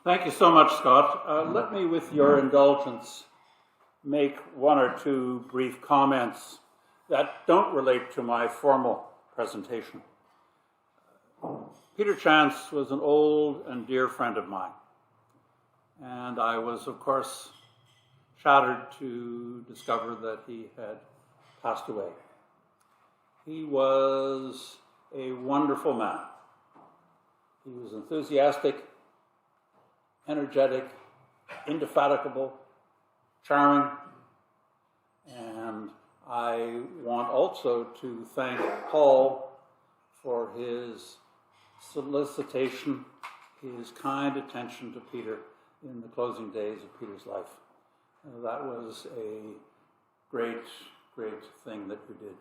Thank you so much, Scott. Let me, with your indulgence, make one or two brief comments that don't relate to my formal presentation. Peter Chance was an old and dear friend of mine, and I was, of course, shattered to discover that he had passed away. He was a wonderful man. He was enthusiastic, energetic, indefatigable, charming, and I want also to thank Paul for his solicitation, his kind attention to Peter in the closing days of Peter's life. That was a great, great thing that you did,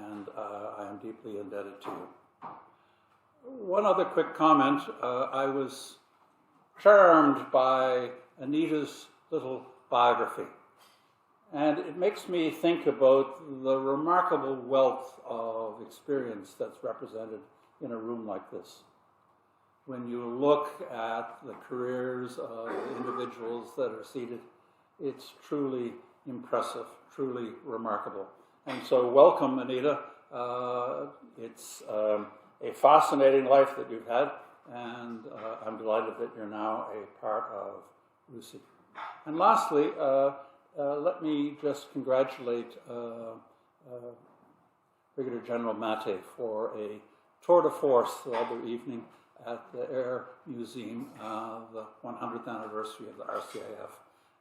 and I am deeply indebted to you. One other quick comment. I was charmed by Anita's little biography, and it makes me think about the remarkable wealth of experience that's represented in a room like this. When you look at the careers of individuals that are seated, it's truly impressive, truly remarkable. And so welcome, Anita. It's a fascinating life that you've had, and I'm delighted that you're now a part of Lucy. And lastly, let me just congratulate Brigadier General Mate for a tour de force the other evening at the Air Museum, the 100th anniversary of the RCIF.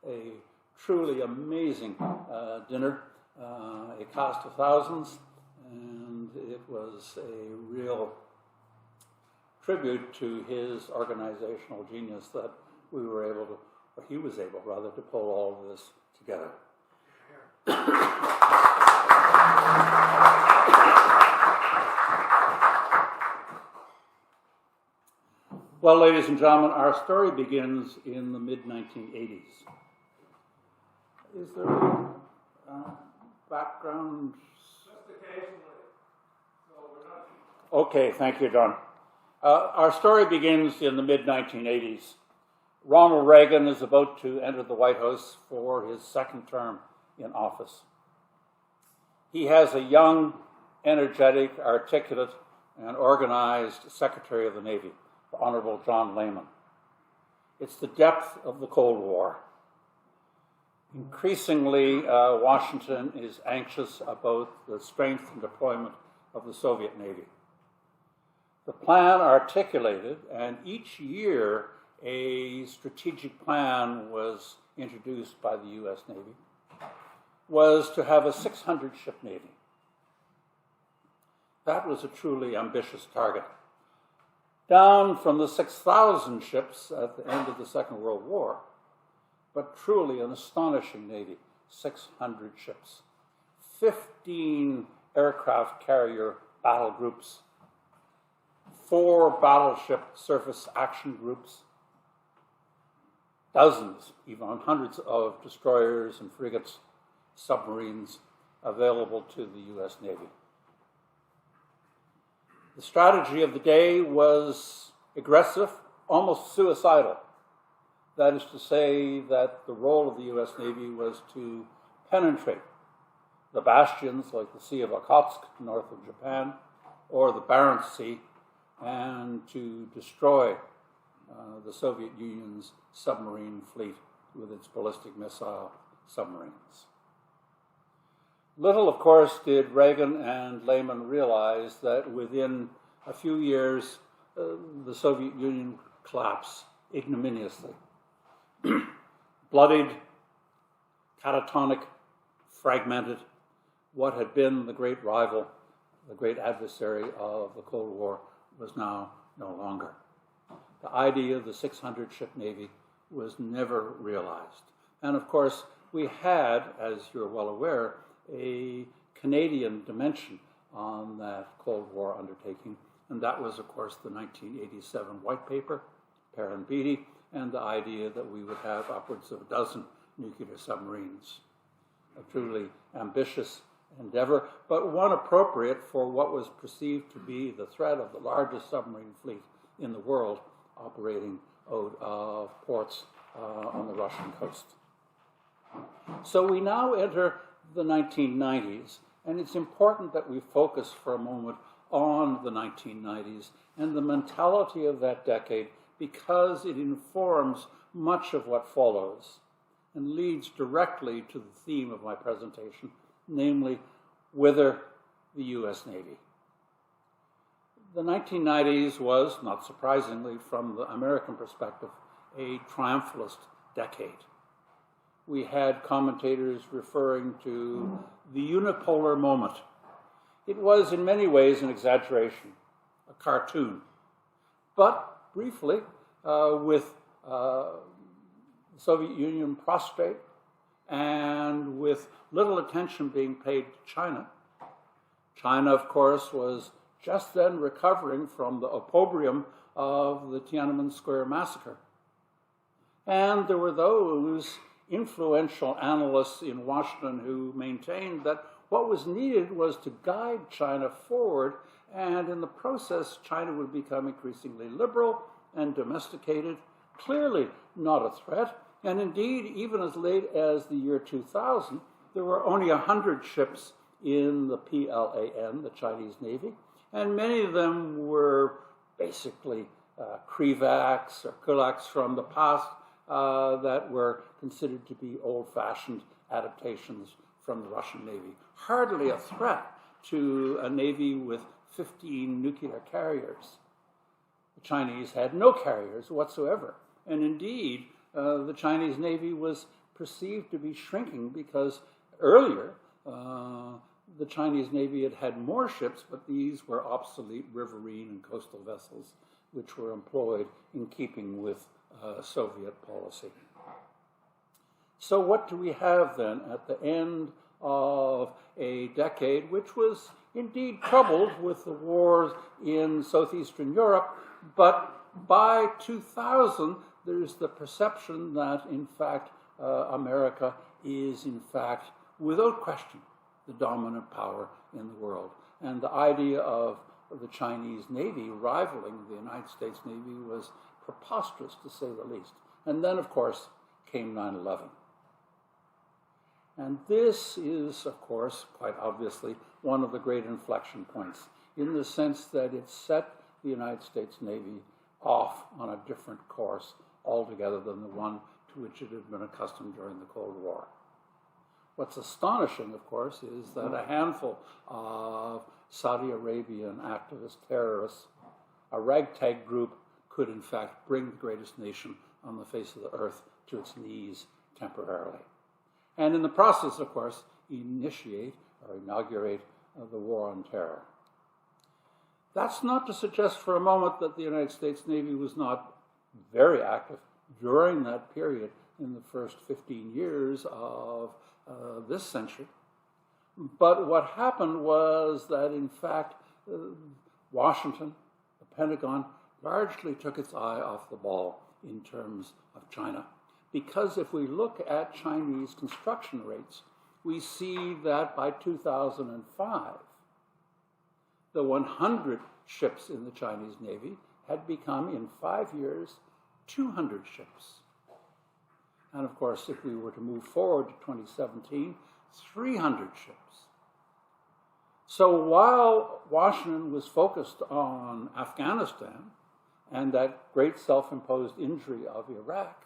A truly amazing dinner, a cast of thousands, and it was a real tribute to his organizational genius that we were able to, or he was able rather, to pull all of this together. Well, ladies and gentlemen, our story begins in the mid-1980s. Is there a background? Just occasionally. So we're not... Okay, thank you, John. Our story begins in the mid-1980s. Ronald Reagan is about to enter the White House for his second term in office. He has a young, energetic, articulate, and organized Secretary of the Navy, the Honorable John Lehman. It's the depth of the Cold War. Increasingly, Washington is anxious about the strength and deployment of the Soviet Navy. The plan articulated, and each year a strategic plan was introduced by the U.S. Navy, was to have a 600-ship Navy. That was a truly ambitious target. Down from the 6,000 ships at the end of the Second World War, but truly an astonishing Navy, 600 ships, 15 aircraft carrier battle groups, 4 battleship surface action groups, dozens, even hundreds of destroyers and frigates, submarines available to the U.S. Navy. The strategy of the day was aggressive, almost suicidal. That is to say that the role of the U.S. Navy was to penetrate the bastions like the Sea of Okhotsk north of Japan or the Barents Sea, and to destroy the Soviet Union's submarine fleet with its ballistic missile submarines. Little, of course, did Reagan and Lehman realize that within a few years, the Soviet Union collapsed ignominiously. Bloodied, catatonic, fragmented, what had been the great rival, the great adversary of the Cold War, was now no longer. The idea of the 600-ship Navy was never realized. And of course, we had, as you're well aware, a Canadian dimension on that Cold War undertaking, and that was, of course, the 1987 White Paper, Perrin Beatty, and the idea that we would have upwards of a dozen nuclear submarines. A truly ambitious endeavor, but one appropriate for what was perceived to be the threat of the largest submarine fleet in the world operating out of ports on the Russian coast. So we now enter the 1990s, and it's important that we focus for a moment on the 1990s and the mentality of that decade, because it informs much of what follows and leads directly to the theme of my presentation, namely, whither the U.S. Navy. The 1990s was, not surprisingly from the American perspective, a triumphalist decade. We had commentators referring to the unipolar moment. It was in many ways an exaggeration, a cartoon. But briefly, with the Soviet Union prostrate and with little attention being paid to China, China, of course, was just then recovering from the opprobrium of the Tiananmen Square massacre. And there were those influential analysts in Washington who maintained that what was needed was to guide China forward, and in the process, China would become increasingly liberal and domesticated, clearly not a threat. And indeed, even as late as the year 2000, there were only 100 ships in the PLAN, the Chinese Navy, and many of them were basically Krivaks or kulaks from the past that were considered to be old-fashioned adaptations from the Russian Navy. Hardly a threat to a Navy with 15 nuclear carriers. The Chinese had no carriers whatsoever. And indeed, the Chinese Navy was perceived to be shrinking because earlier, the Chinese Navy had more ships, but these were obsolete riverine and coastal vessels, which were employed in keeping with Soviet policy. So what do we have then at the end of a decade which was indeed troubled with the wars in southeastern Europe, but by 2000 there's the perception that in fact America is in fact without question the dominant power in the world. And the idea of the Chinese Navy rivaling the United States Navy was preposterous, to say the least. And then, of course, came 9/11. And this is, of course, quite obviously, one of the great inflection points, in the sense that it set the United States Navy off on a different course altogether than the one to which it had been accustomed during the Cold War. What's astonishing, of course, is that a handful of Saudi Arabian activist terrorists, a ragtag group, could in fact bring the greatest nation on the face of the earth to its knees temporarily. And in the process, of course, initiate or inaugurate the war on terror. That's not to suggest for a moment that the United States Navy was not very active during that period in the first 15 years of this century. But what happened was that, in fact, Washington, the Pentagon, largely took its eye off the ball in terms of China. Because if we look at Chinese construction rates, we see that by 2005, the 100 ships in the Chinese Navy had become, in 5 years, 200 ships. And of course, if we were to move forward to 2017, 300 ships. So while Washington was focused on Afghanistan and that great self-imposed injury of Iraq,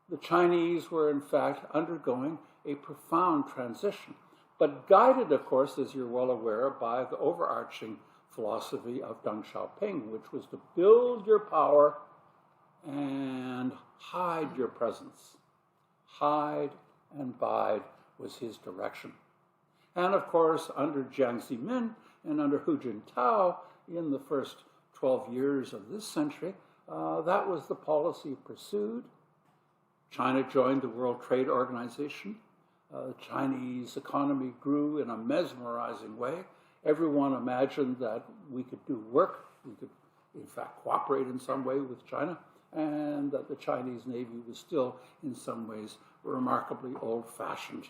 the Chinese were in fact undergoing a profound transition, but guided, of course, as you're well aware, by the overarching philosophy of Deng Xiaoping, which was to build your power and hide your presence. Hide and bide was his direction. And of course, under Jiang Zemin and under Hu Jintao in the first 12 years of this century, that was the policy pursued. China joined the World Trade Organization. The Chinese economy grew in a mesmerizing way. Everyone imagined that we could do work, we could in fact cooperate in some way with China, and that the Chinese Navy was still in some ways remarkably old-fashioned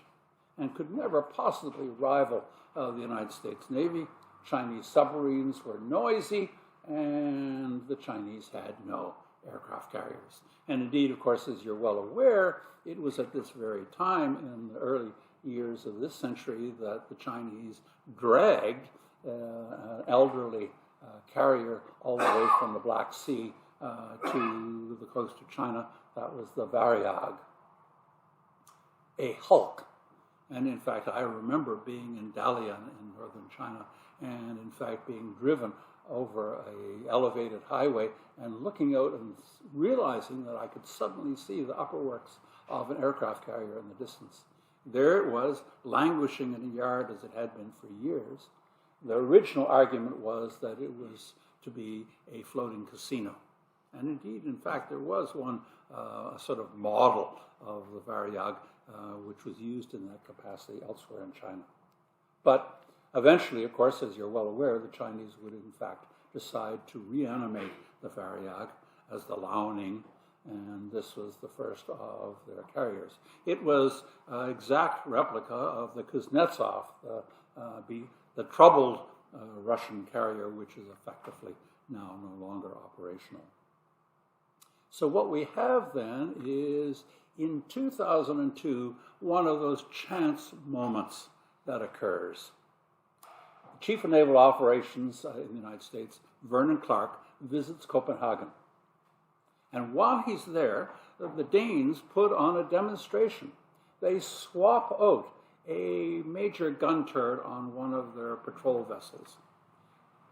and could never possibly rival the United States Navy. Chinese submarines were noisy and the Chinese had no aircraft carriers. And indeed, of course, as you're well aware, it was at this very time in the early years of this century that the Chinese dragged an elderly carrier all the way from the Black Sea to the coast of China. That was the Variag, a hulk. And in fact, I remember being in Dalian in northern China and in fact being driven over an elevated highway and looking out and realizing that I could suddenly see the upper works of an aircraft carrier in the distance. There it was, languishing in a yard as it had been for years. The original argument was that it was to be a floating casino. And indeed, in fact, there was one sort of model of the Variag which was used in that capacity elsewhere in China. But eventually, of course, as you're well aware, the Chinese would in fact decide to reanimate the Variag as the Liaoning, and this was the first of their carriers. It was an exact replica of the Kuznetsov, the troubled Russian carrier, which is effectively now no longer operational. So what we have then is, in 2002, one of those chance moments that occurs. The Chief of Naval Operations in the United States, Vernon Clark, visits Copenhagen. And while he's there, the Danes put on a demonstration. They swap out a major gun turret on one of their patrol vessels.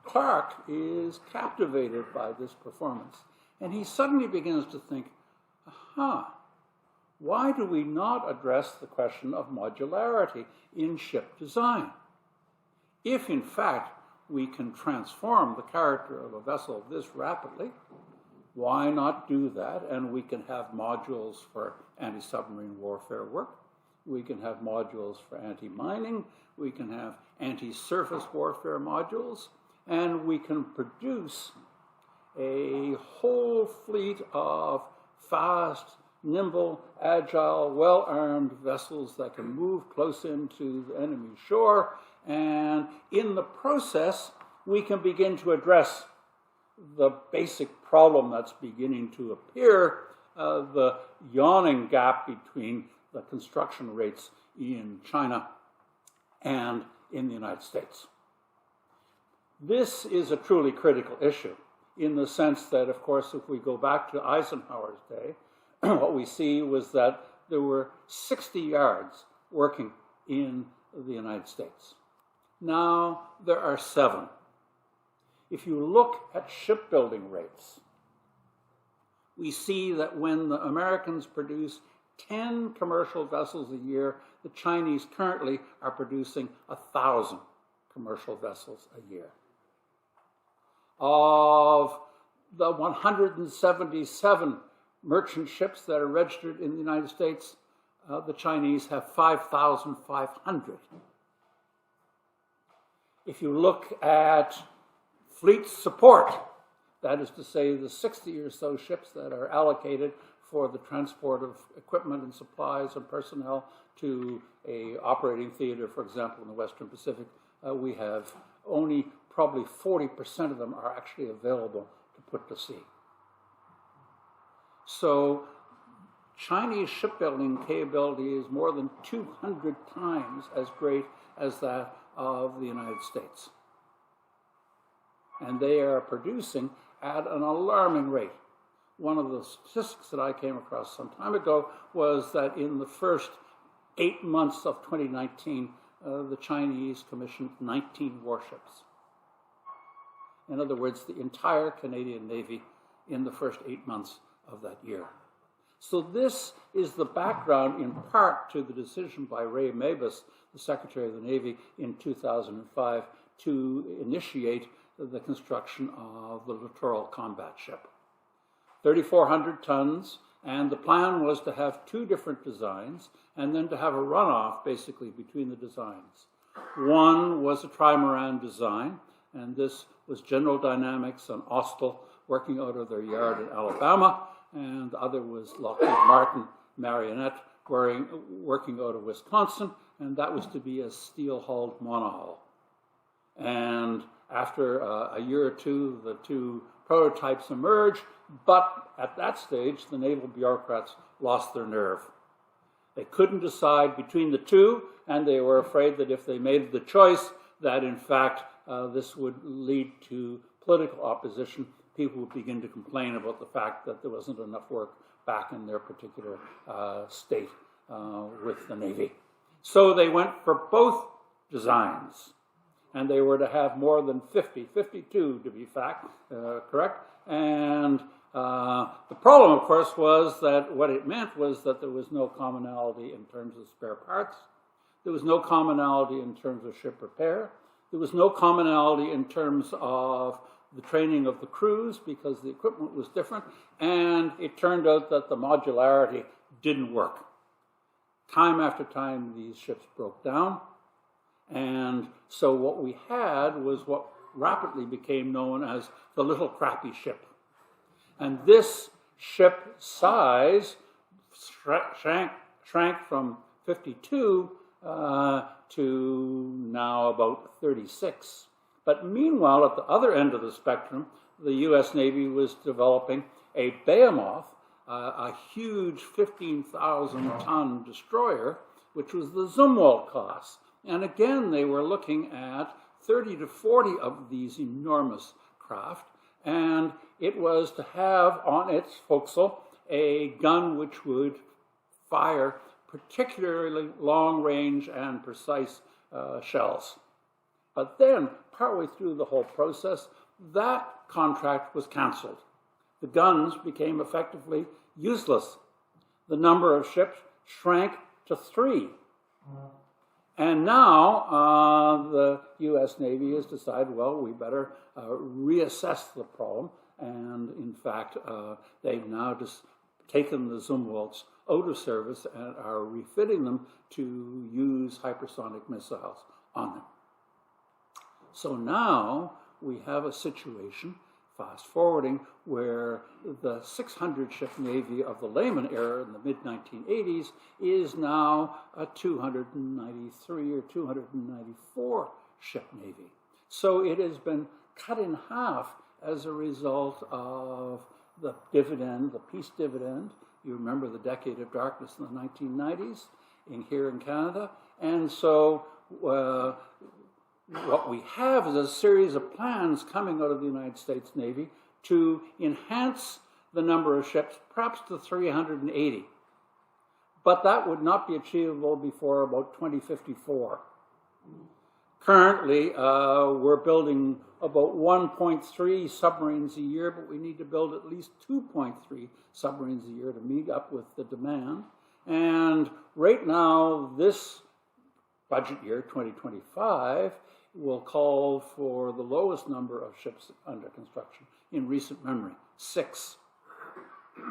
Clark is captivated by this performance, and he suddenly begins to think, aha, why do we not address the question of modularity in ship design? If, in fact, we can transform the character of a vessel this rapidly, why not do that? And we can have modules for anti-submarine warfare work. We can have modules for anti-mining. We can have anti-surface warfare modules. And we can produce a whole fleet of fast, nimble, agile, well-armed vessels that can move close into the enemy shore. And in the process, we can begin to address the basic problem that's beginning to appear, the yawning gap between the construction rates in China and in the United States. This is a truly critical issue in the sense that, of course, if we go back to Eisenhower's day, what we see was that there were 60 yards working in the United States. Now there are 7. If you look at shipbuilding rates, we see that when the Americans produce 10 commercial vessels a year, the Chinese currently are producing 1,000 commercial vessels a year. Of the 177 merchant ships that are registered in the United States, the Chinese have 5,500. If you look at fleet support, that is to say the 60 or so ships that are allocated for the transport of equipment and supplies and personnel to a operating theater, for example, in the Western Pacific, we have only probably 40% of them are actually available to put to sea. So Chinese shipbuilding capability is more than 200 times as great as that of the United States. And they are producing at an alarming rate. One of the statistics that I came across some time ago was that in the first 8 months of 2019, the Chinese commissioned 19 warships. In other words, the entire Canadian Navy in the first 8 months of that year. So this is the background in part to the decision by Ray Mabus, the Secretary of the Navy, in 2005 to initiate the construction of the Littoral Combat Ship. 3,400 tons, and the plan was to have 2 different designs and then to have a runoff basically between the designs. One was a trimaran design, and this was General Dynamics and Austal working out of their yard in Alabama, and the other was Lockheed Martin Marionette working out of Wisconsin, and that was to be a steel-hulled monohull. And after a year or two, the two prototypes emerged, but at that stage, the naval bureaucrats lost their nerve. They couldn't decide between the two, and they were afraid that if they made the choice, that in fact this would lead to political opposition. People would begin to complain about the fact that there wasn't enough work back in their particular state with the Navy. So they went for both designs, and they were to have more than 52 to be correct. And the problem, of course, was that what it meant was that there was no commonality in terms of spare parts. There was no commonality in terms of ship repair. There was no commonality in terms of the training of the crews because the equipment was different. And it turned out that the modularity didn't work. Time after time, these ships broke down. And so what we had was what rapidly became known as the little crappy ship. And this ship size shrank from 52 to now about 36. But meanwhile, at the other end of the spectrum, the U.S. Navy was developing a behemoth, a huge 15,000-ton destroyer, which was the Zumwalt class. And again, they were looking at 30 to 40 of these enormous craft, and it was to have on its forecastle a gun which would fire particularly long-range and precise shells. But then, partway through the whole process, that contract was canceled. The guns became effectively useless. The number of ships shrank to 3. And now the U.S. Navy has decided, well, we better reassess the problem. And in fact, they've now just taken the Zumwalts out of service and are refitting them to use hypersonic missiles on them. So now we have a situation, fast forwarding, where the 600-ship Navy of the Lehman era in the mid-1980s is now a 293 or 294-ship Navy. So it has been cut in half as a result of the dividend, the peace dividend. You remember the decade of darkness in the 1990s here in Canada. And so what we have is a series of plans coming out of the United States Navy to enhance the number of ships, perhaps to 380. But that would not be achievable before about 2054. Currently, we're building about 1.3 submarines a year, but we need to build at least 2.3 submarines a year to meet up with the demand. And right now, this budget year, 2025, will call for the lowest number of ships under construction in recent memory, 6.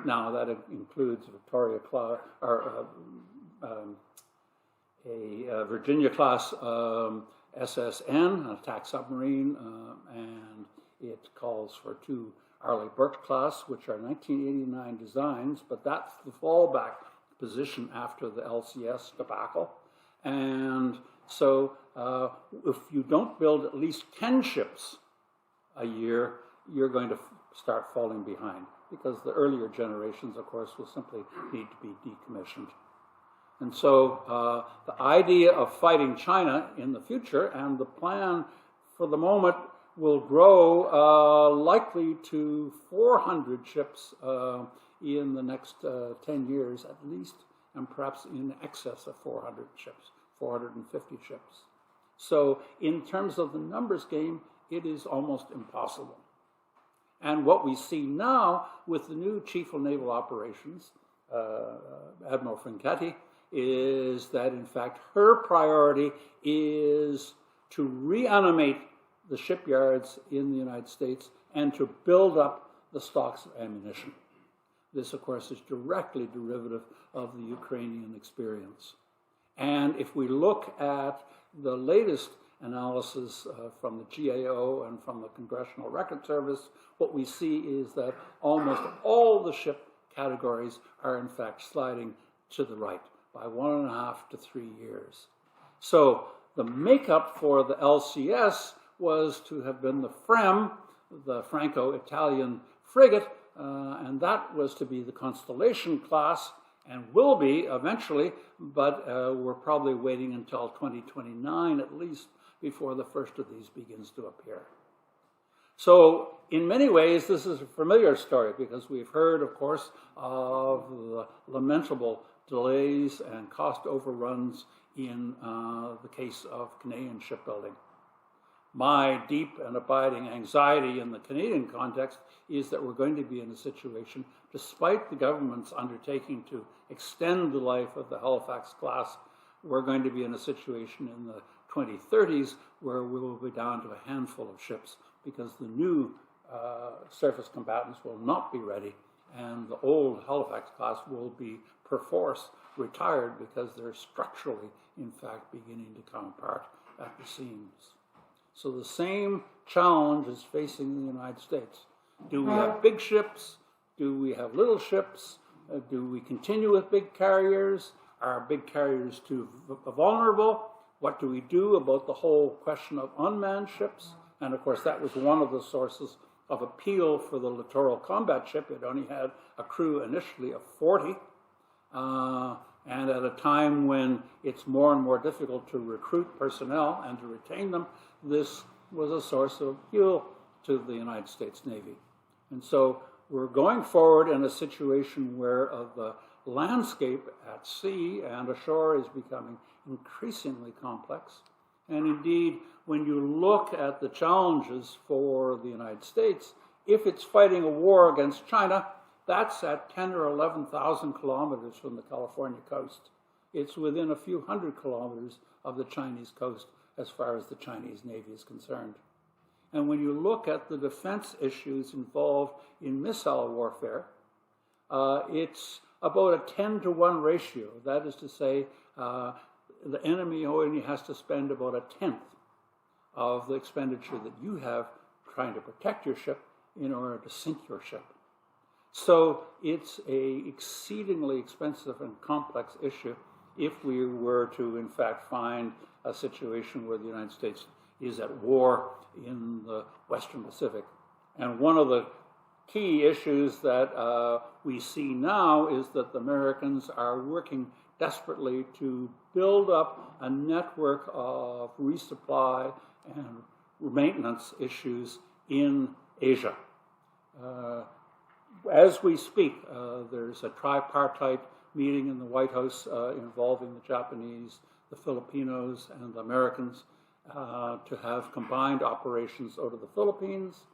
Now, that includes Victoria-class, or a Virginia-class SSN, an attack submarine, and it calls for 2 Arleigh Burke-class, which are 1989 designs, but that's the fallback position after the LCS debacle. And so if you don't build at least 10 ships a year, you're going to start falling behind, because the earlier generations, of course, will simply need to be decommissioned. And so the idea of fighting China in the future, and the plan for the moment, will grow likely to 400 ships in the next 10 years at least, and perhaps in excess of 400 ships, 450 ships. So in terms of the numbers game, it is almost impossible. And what we see now with the new Chief of Naval Operations, Admiral Franchetti, is that in fact her priority is to reanimate the shipyards in the United States and to build up the stocks of ammunition. This, of course, is directly derivative of the Ukrainian experience. And if we look at the latest analysis from the GAO and from the Congressional Record Service, what we see is that almost all the ship categories are in fact sliding to the right by 1.5 to 3 years. So the makeup for the LCS was to have been the FREM, the Franco-Italian frigate, and that was to be the Constellation class, and will be eventually, but we're probably waiting until 2029 at least before the first of these begins to appear. So in many ways, this is a familiar story because we've heard, of course, of the lamentable delays and cost overruns in the case of Canadian shipbuilding. My deep and abiding anxiety in the Canadian context is that we're going to be in a situation, despite the government's undertaking to extend the life of the Halifax class, we're going to be in a situation in the 2030s where we will be down to a handful of ships because the new surface combatants will not be ready and the old Halifax class will be perforce retired because they're structurally, in fact, beginning to come apart at the seams. So the same challenge is facing the United States. Do we have big ships? Do we have little ships? Do we continue with big carriers? Are big carriers too vulnerable? What do we do about the whole question of unmanned ships? And of course, that was one of the sources of appeal for the littoral combat ship. It only had a crew initially of 40. And at a time when it's more and more difficult to recruit personnel and to retain them, this was a source of appeal to the United States Navy. And so we're going forward in a situation where the landscape at sea and ashore is becoming increasingly complex. And indeed, when you look at the challenges for the United States, if it's fighting a war against China, that's at 10 or 11,000 kilometers from the California coast. It's within a few hundred kilometers of the Chinese coast as far as the Chinese Navy is concerned. And when you look at the defense issues involved in missile warfare, it's about a 10-to-1 ratio. That is to say, the enemy only has to spend about a tenth of the expenditure that you have trying to protect your ship in order to sink your ship. So it's an exceedingly expensive and complex issue if we were to, in fact, find a situation where the United States is at war in the Western Pacific. And one of the key issues that we see now is that the Americans are working desperately to build up a network of resupply and maintenance issues in Asia. As we speak, there's a tripartite meeting in the White House involving the Japanese, the Filipinos, and the Americans to have combined operations out of the Philippines.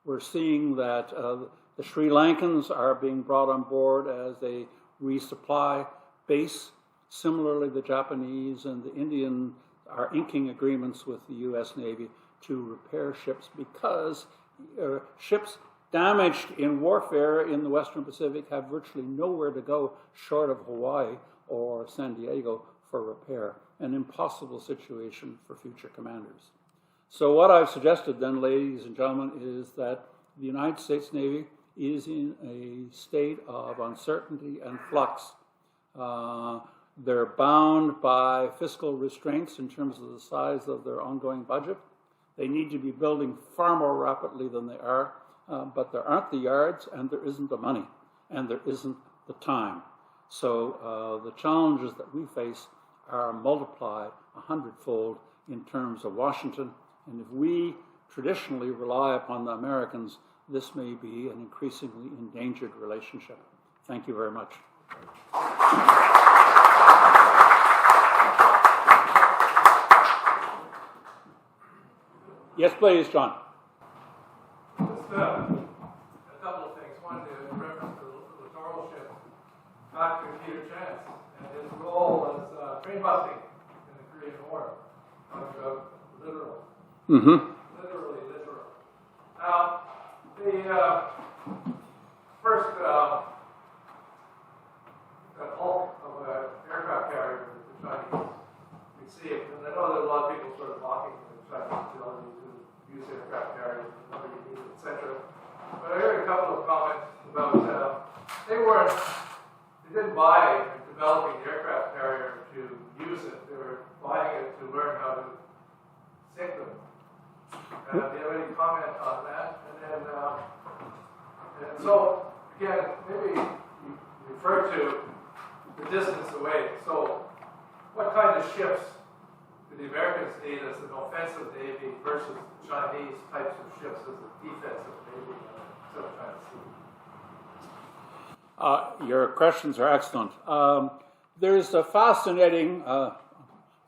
We're seeing that the Sri Lankans are being brought on board as a resupply base. Similarly, the Japanese and the Indian are inking agreements with the U.S. Navy to repair ships because ships damaged in warfare in the Western Pacific have virtually nowhere to go short of Hawaii or San Diego for repair, an impossible situation for future commanders. So what I've suggested then, ladies and gentlemen, is that the United States Navy is in a state of uncertainty and flux. They're bound by fiscal restraints in terms of the size of their ongoing budget. They need to be building far more rapidly than they are, but there aren't the yards, and there isn't the money, and there isn't the time. So the challenges that we face are multiplied 100-fold in terms of Washington. And if we traditionally rely upon the Americans, this may be an increasingly endangered relationship. Thank you very much. Yes, please, John. Just a couple of things. One is reference to the littoral ship. Back to Peter Chance and his role as train busting in the Korean War. Literal. Mm-hmm. Literally literal. Now, the first hulk of an aircraft carrier with the Chinese received, and I know that a lot of people sort of mocking the Chinese ability to use aircraft carriers, whatever you need, etc. But I heard a couple of comments about they didn't buy developing the aircraft carrier to use it. They were buying it to learn how to sink them. comment on that. And then, and so, again, maybe you refer to the distance away. So, what kind of ships do the Americans need as an offensive navy versus the Chinese types of ships as a defensive navy instead of trying to see? Your questions are excellent. There's a fascinating,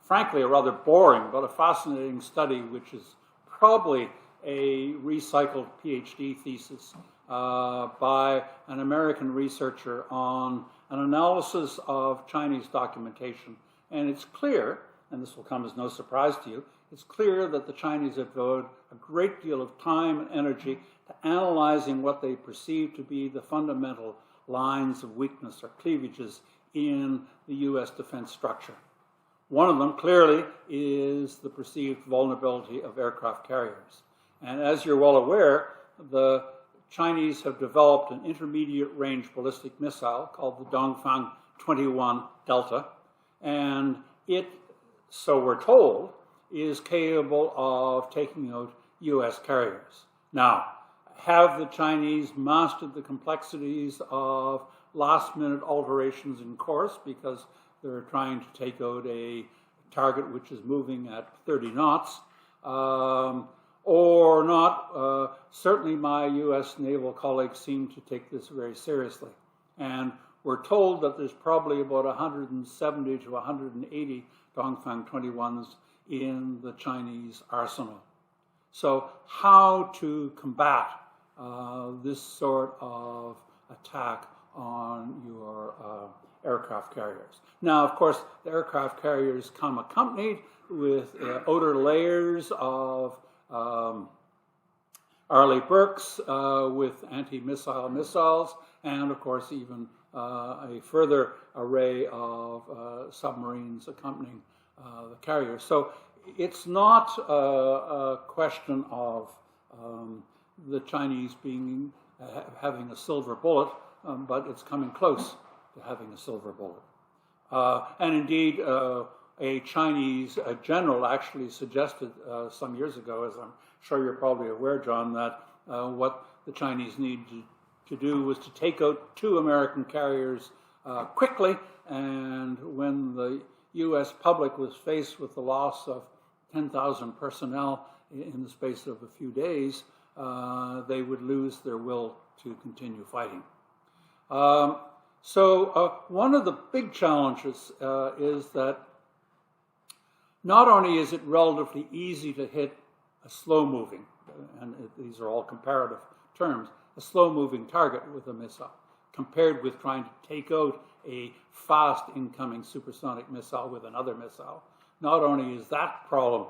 frankly, a rather boring, but a fascinating study, which is probably a recycled PhD thesis by an American researcher on an analysis of Chinese documentation. And it's clear, and this will come as no surprise to you, it's clear that the Chinese have devoted a great deal of time and energy to analyzing what they perceive to be the fundamental lines of weakness or cleavages in the U.S. defense structure. One of them, clearly, is the perceived vulnerability of aircraft carriers. And as you're well aware, the Chinese have developed an intermediate-range ballistic missile called the Dongfang 21 Delta, and it, so we're told, is capable of taking out U.S. carriers. Now, have the Chinese mastered the complexities of last-minute alterations in course because they're trying to take out a target which is moving at 30 knots, or not? Certainly my U.S. naval colleagues seem to take this very seriously. And we're told that there's probably about 170 to 180 Dongfang 21s in the Chinese arsenal. So how to combat this sort of attack on your aircraft carriers? Now, of course, the aircraft carriers come accompanied with outer layers of Arleigh Burkes with anti-missile missiles, and of course even a further array of submarines accompanying the carriers. So it's not a question of the Chinese having a silver bullet, but it's coming close to having a silver bullet. And indeed, a Chinese general actually suggested some years ago, as I'm sure you're probably aware, John, that what the Chinese need to do was to take out 2 American carriers quickly, and when the U.S. public was faced with the loss of 10,000 personnel in the space of a few days, they would lose their will to continue fighting. So one of the big challenges is that not only is it relatively easy to hit a slow-moving, and these are all comparative terms, a slow-moving target with a missile, compared with trying to take out a fast incoming supersonic missile with another missile. Not only is that problem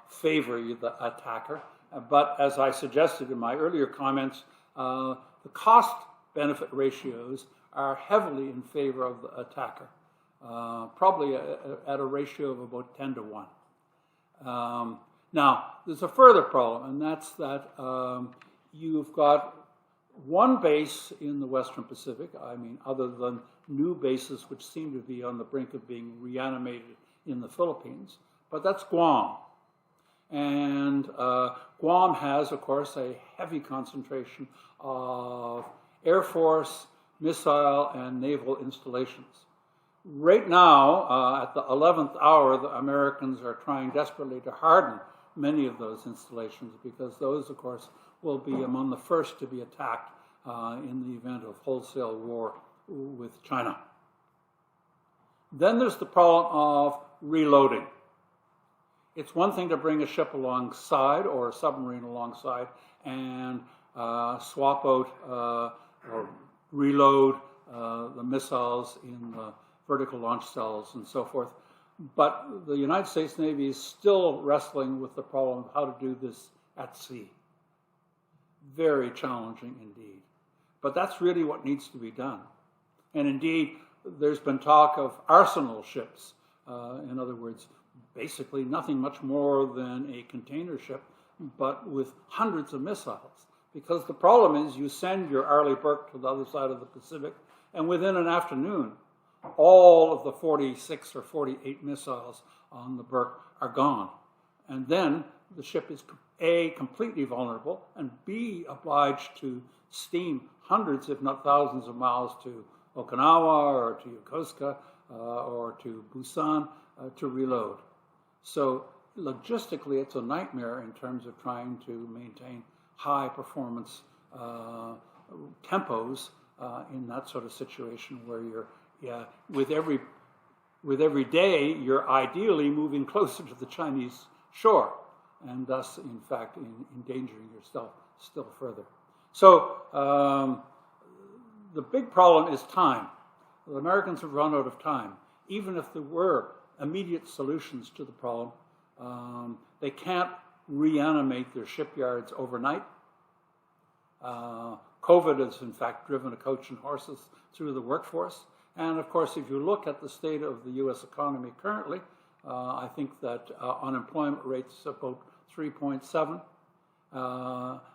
favor the attacker, but as I suggested in my earlier comments, the cost-benefit ratios are heavily in favor of the attacker, probably at a ratio of about 10 to 1. Now, there's a further problem, and that's that you've got one base in the Western Pacific, I mean, other than new bases which seem to be on the brink of being reanimated in the Philippines, but that's Guam. And Guam has, of course, a heavy concentration of Air Force, missile, and naval installations. Right now, at the 11th hour, the Americans are trying desperately to harden many of those installations because those, of course, will be among the first to be attacked in the event of wholesale war with China. Then there's the problem of reloading. It's one thing to bring a ship alongside or a submarine alongside and swap out or reload the missiles in the vertical launch cells and so forth. But the United States Navy is still wrestling with the problem of how to do this at sea. Very challenging indeed. But that's really what needs to be done. And indeed, there's been talk of arsenal ships. In other words, basically nothing much more than a container ship, but with hundreds of missiles. Because the problem is you send your Arleigh Burke to the other side of the Pacific, and within an afternoon, all of the 46 or 48 missiles on the Burke are gone. And then the ship is A, completely vulnerable, and B, obliged to steam hundreds, if not thousands of miles to Okinawa or to Yokosuka or to Busan to reload. So logistically, it's a nightmare in terms of trying to maintain high performance tempos in that sort of situation where you're, with every day, you're ideally moving closer to the Chinese shore, and thus, in fact, endangering yourself still further. So the big problem is time. The Americans have run out of time. Even if there were immediate solutions to the problem, they can't reanimate their shipyards overnight. COVID has, in fact, driven a coach and horses through the workforce. And, of course, if you look at the state of the U.S. economy currently, I think that unemployment rate's about 3.7.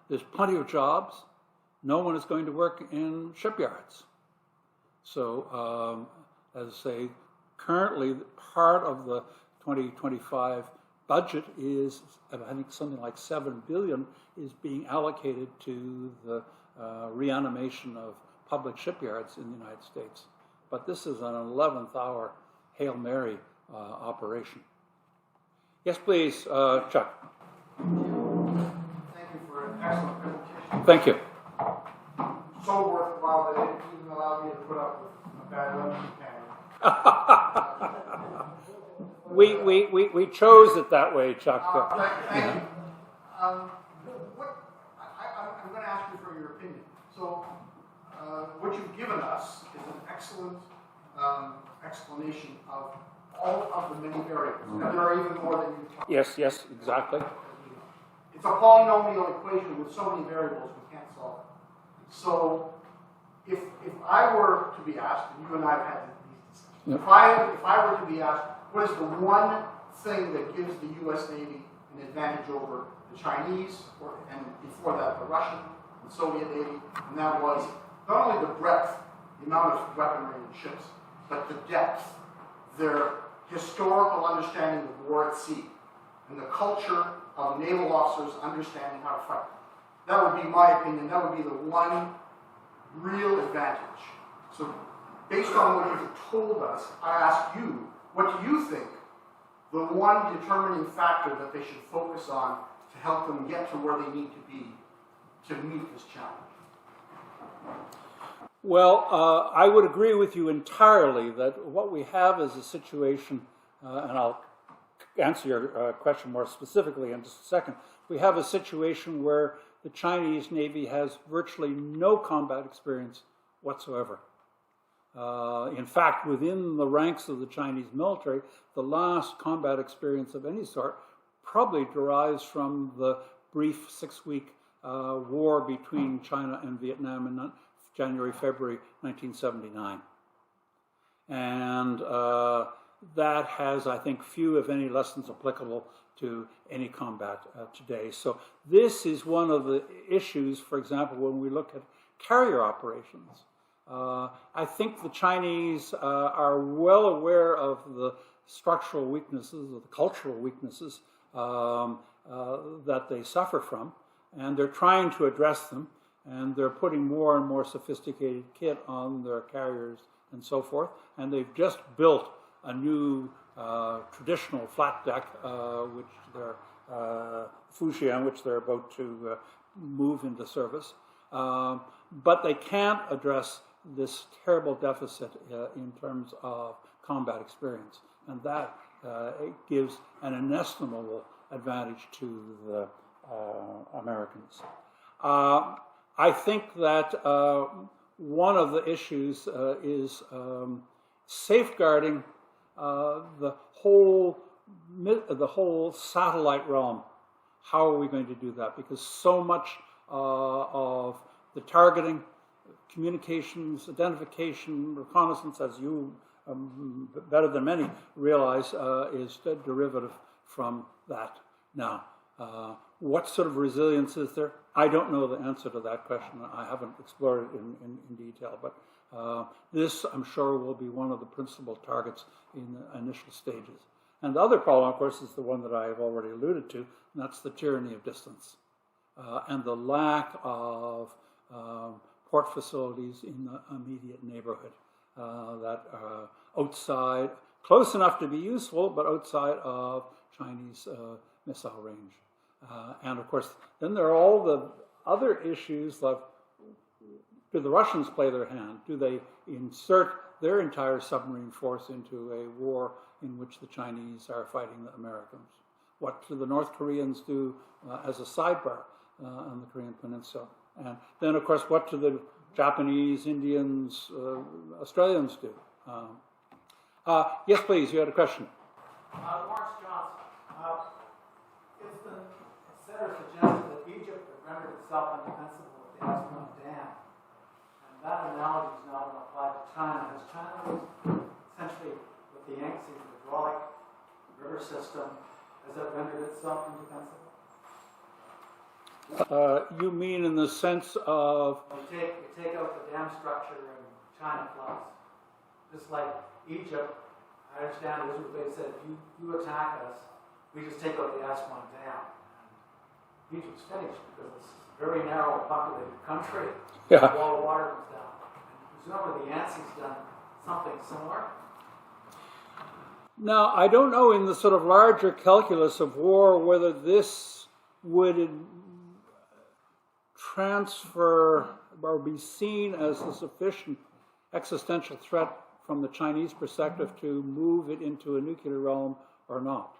There's plenty of jobs. No one is going to work in shipyards. So, as I say, currently part of the 2025 budget is, I think, something like $7 billion is being allocated to the reanimation of public shipyards in the United States. But this is an 11th hour Hail Mary operation. Yes, please, Chuck. Thank you for an excellent presentation. Thank you. So worthwhile that it even allowed me to put up with a bad luncheon We chose it that way, Chuck. Thank you. I'm going to ask you for your opinion. So, what you've given us is an excellent explanation of all of the many variables. And there are even more than you talked about. Yes, exactly. It's a polynomial equation with so many variables we can't solve it. So, if I were to be asked, and you and I have had these discussions, Yep. if I were to be asked, what is the one thing that gives the U.S. Navy an advantage over the Chinese, and before that the Russian and Soviet Navy, and that was not only the breadth, the amount of weaponry and ships, but the depth, their historical understanding of war at sea, and the culture of naval officers understanding how to fight. That would be my opinion. That would be the one real advantage. So, based on what you've told us, I ask you, what do you think the one determining factor that they should focus on to help them get to where they need to be to meet this challenge? Well, I would agree with you entirely that what we have is a situation, and I'll answer your question more specifically in just a second. We have a situation where the Chinese Navy has virtually no combat experience whatsoever. In fact, within the ranks of the Chinese military, the last combat experience of any sort probably derives from the brief 6-week war between China and Vietnam in January, February 1979. And that has, I think, few, if any, lessons applicable to any combat today. So this is one of the issues, for example, when we look at carrier operations. I think the Chinese are well aware of the structural weaknesses, of the cultural weaknesses that they suffer from, and they're trying to address them, and they're putting more and more sophisticated kit on their carriers and so forth, and they've just built a new traditional flat deck, which they're Fujian, which they're about to move into service. But they can't address this terrible deficit in terms of combat experience, and that it gives an inestimable advantage to the Americans. I think that one of the issues is safeguarding the whole satellite realm. How are we going to do that? Because so much of the targeting, communications, identification, reconnaissance, as you better than many realize, is derivative from that. Now, what sort of resilience is there? I don't know the answer to that question. I haven't explored it in detail, but this, I'm sure, will be one of the principal targets in the initial stages. And the other problem, of course, is the one that I have already alluded to, and that's the tyranny of distance and the lack of port facilities in the immediate neighborhood that are outside, close enough to be useful, but outside of Chinese missile range. And of course, then there are all the other issues like, do the Russians play their hand? Do they insert their entire submarine force into a war in which the Chinese are fighting the Americans? What do the North Koreans do as a sidebar on the Korean Peninsula? And then, of course, what do the Japanese, Indians, Australians do? Yes, please, you had a question. Lawrence Johnson, it's been said or suggested that Egypt had rendered itself indefensible with the Aswan Dam. And that analogy is now applied to China. Has China, essentially, with the Yangtze hydraulic river system, has it rendered itself indefensible? You mean in the sense of... You take out the dam structure and China floods. Just like Egypt, I understand they said, if you attack us, we just take out the Aswan Dam. And Egypt's finished because it's a very narrow populated country. Yeah. The wall of water comes down. And presumably the Yance's done something similar. Now, I don't know in the sort of larger calculus of war whether this would transfer or be seen as a sufficient existential threat from the Chinese perspective to move it into a nuclear realm or not.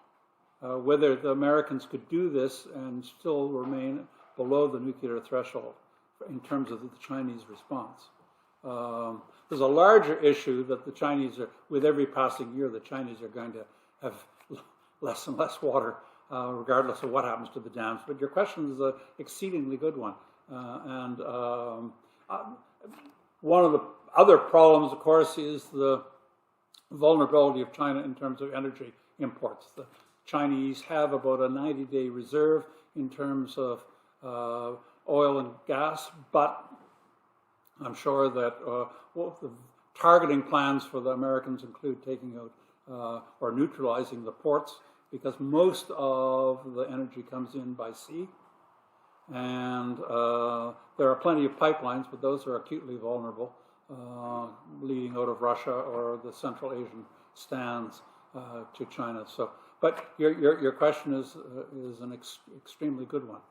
Whether the Americans could do this and still remain below the nuclear threshold in terms of the Chinese response. There's a larger issue that the Chinese are, with every passing year, the Chinese are going to have less and less water, regardless of what happens to the dams. But your question is an exceedingly good one. One of the other problems, of course, is the vulnerability of China in terms of energy imports. The Chinese have about a 90-day reserve in terms of oil and gas, but I'm sure that the targeting plans for the Americans include taking out or neutralizing the ports, because most of the energy comes in by sea. And there are plenty of pipelines, but those are acutely vulnerable, leading out of Russia or the Central Asian stands to China. So, but your question is an extremely good one.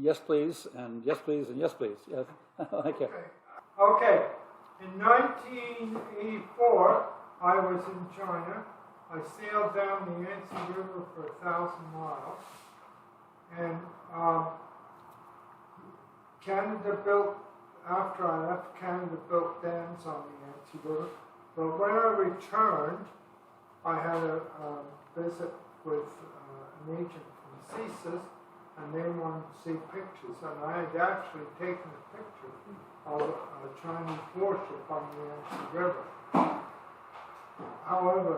Yes, please, and yes, please, and yes, please. Yes, thank you. Okay. In 1984, I was in China. I sailed down the Yangtze River for 1,000 miles. And Canada built, after I left, Canada built dams on the Yangtze River. But when I returned, I had a visit with an agent from CSIS, and they wanted to see pictures. And I had actually taken a picture of a Chinese warship on the Yangtze River. However,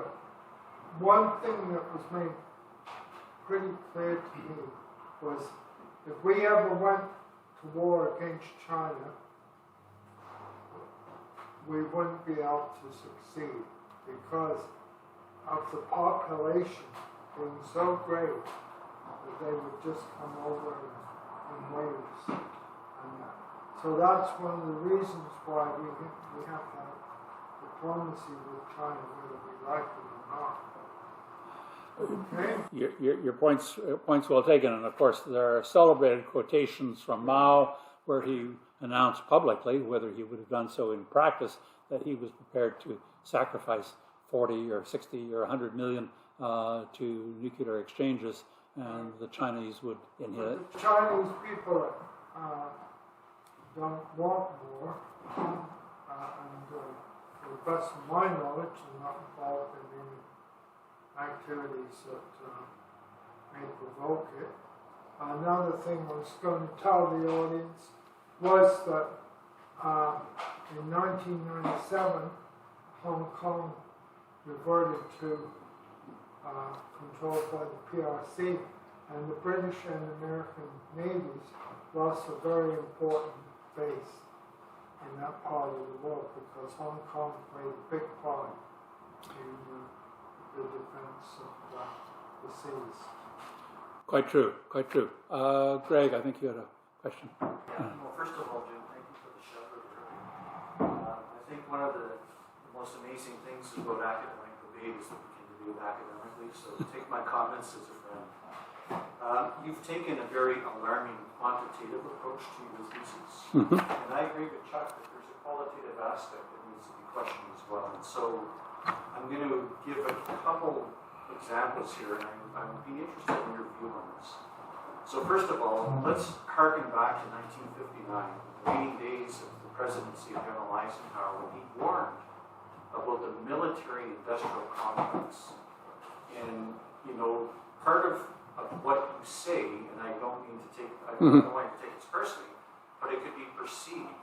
one thing that was made pretty clear to me was if we ever went to war against China, we wouldn't be able to succeed because of the population being so great that they would just come over in waves. And so that's one of the reasons why we have to have diplomacy with China, whether we like it or not. Okay. Your points well taken, and of course there are celebrated quotations from Mao where he announced publicly, whether he would have done so in practice, that he was prepared to sacrifice 40 or 60 or 100 million to nuclear exchanges, and the Chinese would inherit. The Chinese people don't want war, and to the best of my knowledge, are not involved in any activities that may provoke it. Another thing I was going to tell the audience was that in 1997, Hong Kong reverted to control by the PRC, and the British and American navies lost a very important base in that part of the world because Hong Kong played a big part in the the defense of the seas. Quite true, quite true. Greg, I think you had a question. Yeah, well, first of all, Jim, thank you for the show. I think one of the most amazing things about academic debate is that we can debate academically, so take my comments as a friend. You've taken a very alarming quantitative approach to your thesis, and I agree with Chuck that there's a qualitative aspect that needs to be questioned as well. And so I'm going to give a couple examples here, and I would be interested in your view on this. So first of all, let's harken back to 1959, the waning days of the presidency of General Eisenhower, when he warned about the military-industrial complex. And, you know, part of what you say, and I don't mean to take, I don't want to take this personally, but it could be perceived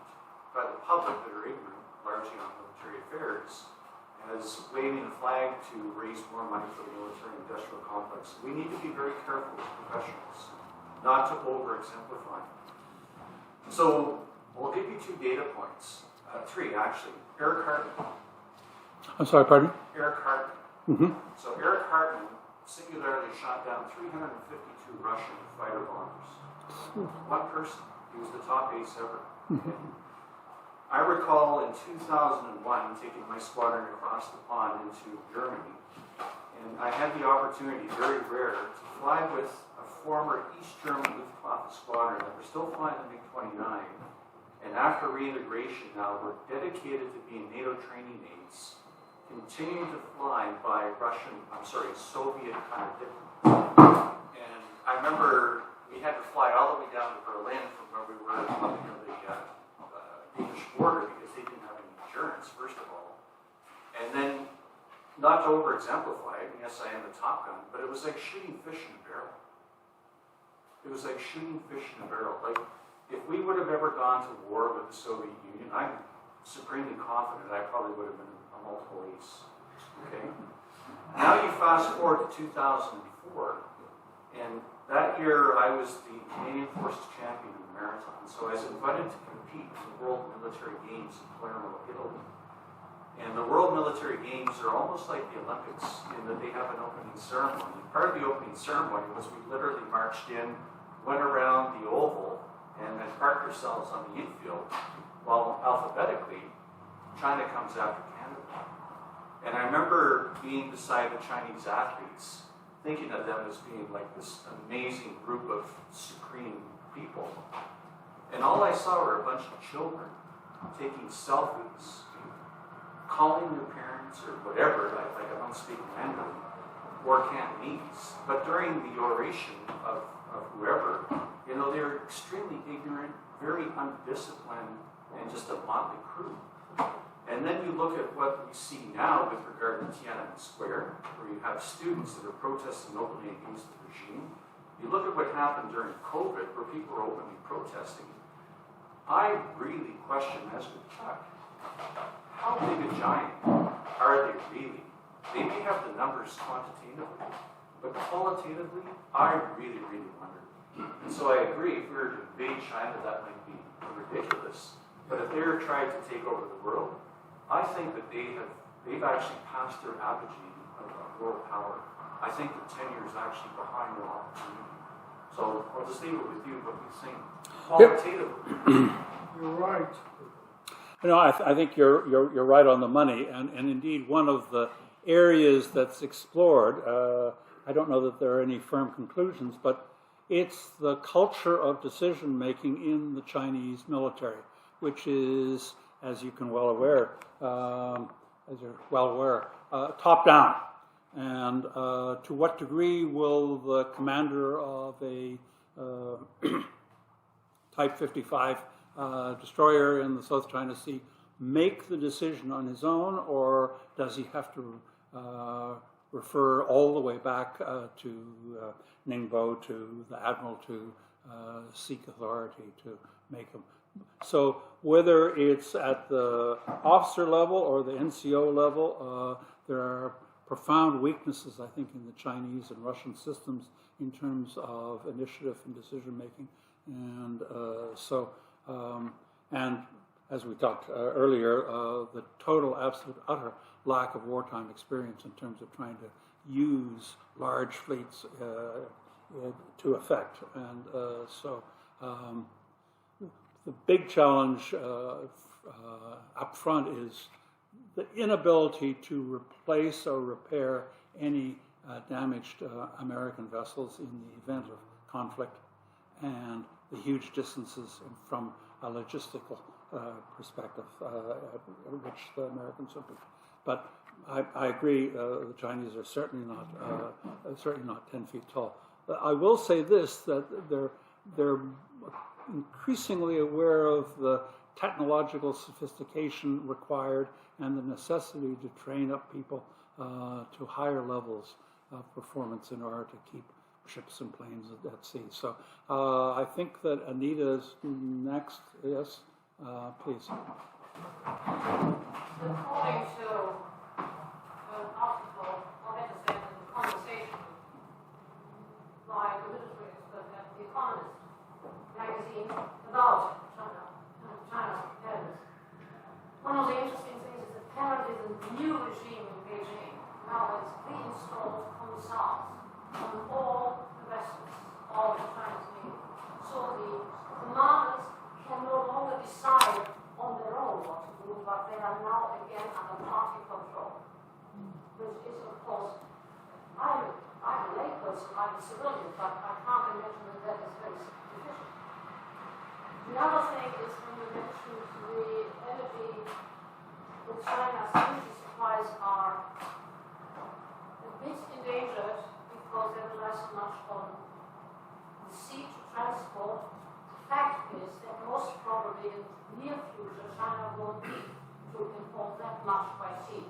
by the public that are ignorant, largely on military affairs, as waving a flag to raise more money for the military-industrial complex. We need to be very careful as professionals, not to over-exemplify. So, I'll give you 2 data points. 3, actually. Eric Hartman. I'm sorry, pardon? Eric Hartman. So, Eric Hartman singularly shot down 352 Russian fighter bombers. One person. He was the top ace ever. I recall in 2001 taking my squadron across the pond into Germany, and I had the opportunity, very rare, to fly with a former East German Luftwaffe squadron that were still flying the MiG-29, and after reintegration now we're dedicated to being NATO training aids, continuing to fly by Soviet contradictory. And I remember we had to fly all the way down to Berlin from where we were on the Danish border because they didn't have any insurance, first of all. And then, not to over-exemplify it, and yes, I am a Top Gun, but it was like shooting fish in a barrel. It was like shooting fish in a barrel. Like, if we would have ever gone to war with the Soviet Union, I'm supremely confident I probably would have been a multiple ace. Okay? Now you fast forward to 2004, and that year I was the Canadian Forces champion in the marathon, so I was invited to compete in the World Military Games in Palermo, Italy. And the World Military Games are almost like the Olympics in that they have an opening ceremony. Part of the opening ceremony was we literally marched in, went around the oval, and then parked ourselves on the infield, while alphabetically, China comes after Canada. And I remember being beside the Chinese athletes, thinking of them as being like this amazing group of supreme people. And all I saw were a bunch of children taking selfies, calling their parents or whatever, like I don't speak Mandarin, or Cantonese. But during the oration of whoever, you know, they're extremely ignorant, very undisciplined, and just a motley crew. And then you look at what we see now with regard to Tiananmen Square, where you have students that are protesting openly against the regime. You look at what happened during COVID, where people are openly protesting. I really question, as with Chuck, how big a giant are they really? They may have the numbers quantitatively, but qualitatively, I really, really wonder. And so I agree, if we were to invade China, that might be ridiculous. But if they're trying to take over the world, I think that they've actually passed their apogee of world power. I think that tenure is actually behind their opportunity. So I'll just leave it with you, what you think qualitatively. You're right. You know, I think you're right on the money, and indeed one of the areas that's explored, I don't know that there are any firm conclusions, but it's the culture of decision making in the Chinese military, which is, as you can well aware, top down. And to what degree will the commander of a Type 55 destroyer in the South China Sea make the decision on his own, or does he have to refer all the way back to Ningbo, to the admiral, to seek authority to make him? So whether it's at the officer level or the NCO level, there are profound weaknesses, I think, in the Chinese and Russian systems in terms of initiative and decision making. And and as we talked earlier, the total, absolute, utter lack of wartime experience in terms of trying to use large fleets to effect. And so the big challenge up front is the inability to replace or repair any damaged American vessels in the event of conflict, and the huge distances from a logistical perspective which the Americans would be. But I agree, the Chinese are certainly not 10 feet tall. I will say this, that they're increasingly aware of the technological sophistication required and the necessity to train up people to higher levels of performance in order to keep ships and planes at sea. So I think that Anita is next. Yes, please. According to an article, or better said, a conversation by the military expert at The Economist magazine about China's competitors, one of the interesting things is that apparently the new regime in Beijing now has reinstalled commissars on all the vessels of the Chinese Navy. So the commanders can no longer decide on their own what to do, but they are now again under party control, which is, of course, I'm a layperson, I'm a civilian, but I can't imagine that that is very efficient. The other thing is when you mentioned the energy that China's energy supplies are a bit endangered because they rely so much on the sea to transport. The fact is that most probably in the near future China won't need to import that much by sea